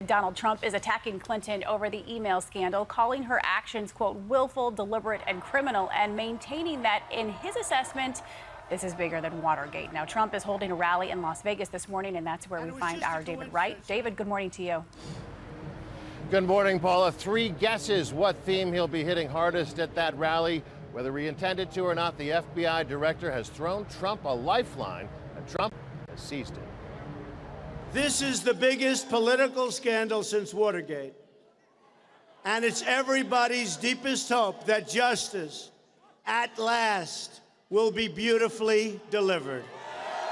Donald Trump is attacking Clinton over the email scandal, calling her actions, quote, willful, deliberate, and criminal, and maintaining that, in his assessment, this is bigger than Watergate. Now, Trump is holding a rally in Las Vegas this morning, and that's where we find our David Wright. David, good morning to you. Good morning, Paula. 3 guesses what theme he'll be hitting hardest at that rally. Whether he intended to or not, the FBI director has thrown Trump a lifeline, and Trump has seized it. This is the biggest political scandal since Watergate. And it's everybody's deepest hope that justice, at last, will be beautifully delivered.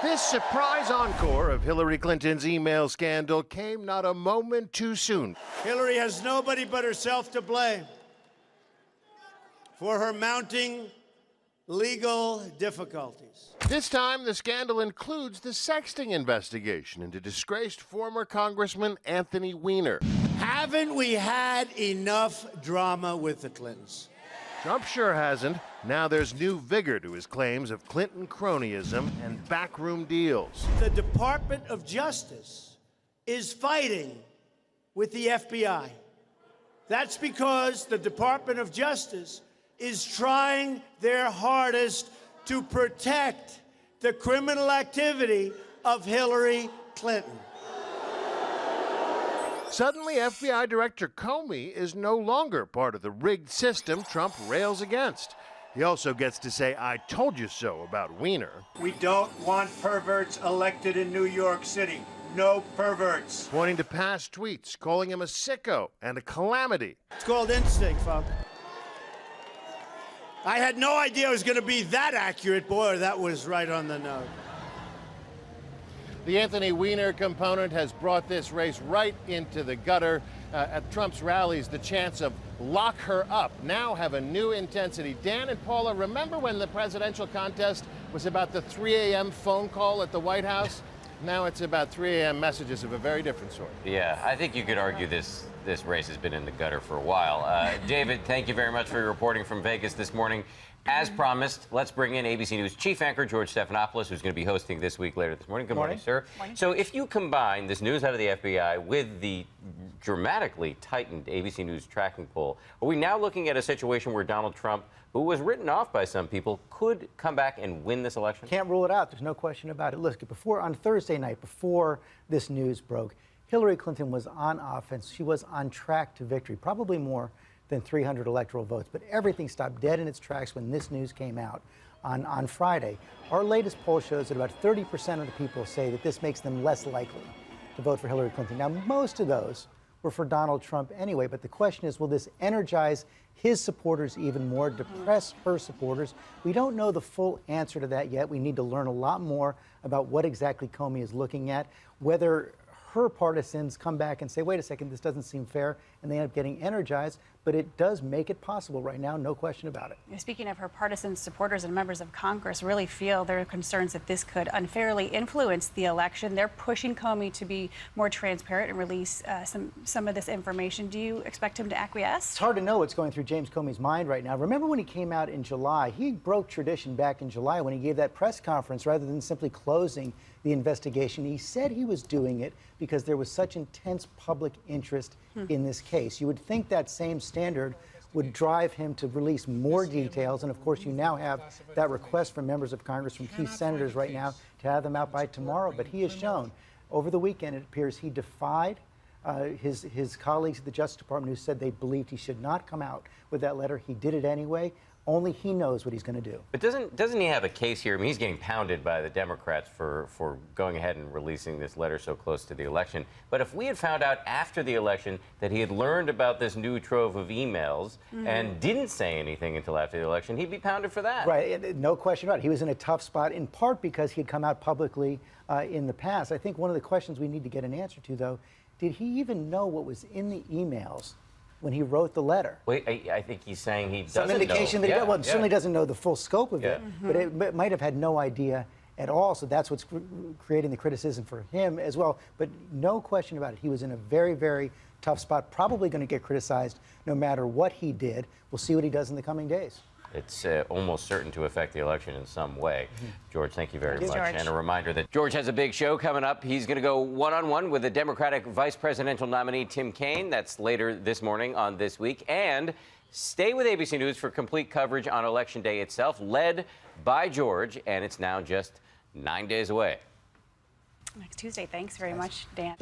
This surprise encore of Hillary Clinton's email scandal came not a moment too soon. Hillary has nobody but herself to blame for her mounting legal difficulties. This time, the scandal includes the sexting investigation into disgraced former Congressman Anthony Weiner. Haven't we had enough drama with the Clintons? Trump sure hasn't. Now there's new vigor to his claims of Clinton cronyism and backroom deals. The Department of Justice is fighting with the FBI. That's because the Department of Justice is trying their hardest to protect the criminal activity of Hillary Clinton. Suddenly, FBI Director Comey is no longer part of the rigged system Trump rails against. He also gets to say, "I told you so" about Weiner. We don't want perverts elected in New York City. No perverts. Pointing to past tweets, calling him a sicko and a calamity. It's called instinct, folks. I had no idea it was going to be that accurate. Boy, that was right on the nose. The Anthony Weiner component has brought this race right into the gutter. At Trump's rallies, the chants of "lock her up" now have a new intensity. Dan and Paula, remember when the presidential contest was about the 3 a.m. phone call at the White House? Now it's about 3 a.m. messages of a very different sort. Yeah, I think you could argue this race has been in the gutter for a while. David, thank you very much for your reporting from Vegas this morning. As promised, let's bring in ABC News chief anchor George Stephanopoulos, who's going to be hosting This Week later this morning. Good morning, sir. Morning. So if you combine this news out of the FBI with the dramatically tightened ABC News tracking poll, are we now looking at a situation where Donald Trump, who was written off by some people, could come back and win this election? Can't rule it out. There's no question about it. Look, on Thursday night, before this news broke, Hillary Clinton was on offense. She was on track to victory, probably more than 300 electoral votes. But everything stopped dead in its tracks when this news came out on Friday. Our latest poll shows that about 30% of the people say that this makes them less likely to vote for Hillary Clinton. Now, most of those were for Donald Trump anyway, but the question is, will this energize his supporters even more, depress her supporters? We don't know the full answer to that yet. We need to learn a lot more about what exactly Comey is looking at, whether her partisans come back and say, wait a second, this doesn't seem fair, and they end up getting energized. But it does make it possible right now, no question about it. Speaking of her partisan supporters and members of Congress really feel their concerns that this could unfairly influence the election. They're pushing Comey to be more transparent and release some of this information. Do you expect him to acquiesce? It's hard to know what's going through James Comey's mind right now. Remember when he came out in July? He broke tradition back in July when he gave that press conference rather than simply closing the investigation. He said he was doing it because there was such intense public interest in this case. You would think that same standard would drive him to release more details. And of course, you now have that request from members of Congress, from key senators right now, to have them out by tomorrow. But he has shown over the weekend, it appears he defied his colleagues at the Justice Department who said they believed he should not come out with that letter. He did it anyway. Only he knows what he's going to do. But doesn't he have a case here? I mean, he's getting pounded by the Democrats for going ahead and releasing this letter so close to the election. But if we had found out after the election that he had learned about this new trove of emails and didn't say anything until after the election, he'd be pounded for that. Right, no question about it. He was in a tough spot, in part because he had come out publicly in the past. I think one of the questions we need to get an answer to, though, did he even know what was in the emails when he wrote the letter? Wait, I think he's saying he doesn't know. Some indication that he certainly doesn't know the full scope of it, but it might have had no idea at all. So that's what's creating the criticism for him as well. But no question about it, he was in a very, very tough spot, probably going to get criticized no matter what he did. We'll see what he does in the coming days. it's almost certain to affect the election in some way. George, thank you very much. George. And a reminder that George has a big show coming up. He's going to go one-on-one with the Democratic vice presidential nominee, Tim Kaine. That's later this morning on This Week. And stay with ABC News for complete coverage on Election Day itself, led by George, and it's now just 9 days away. Next Tuesday. Thanks very much, Dan.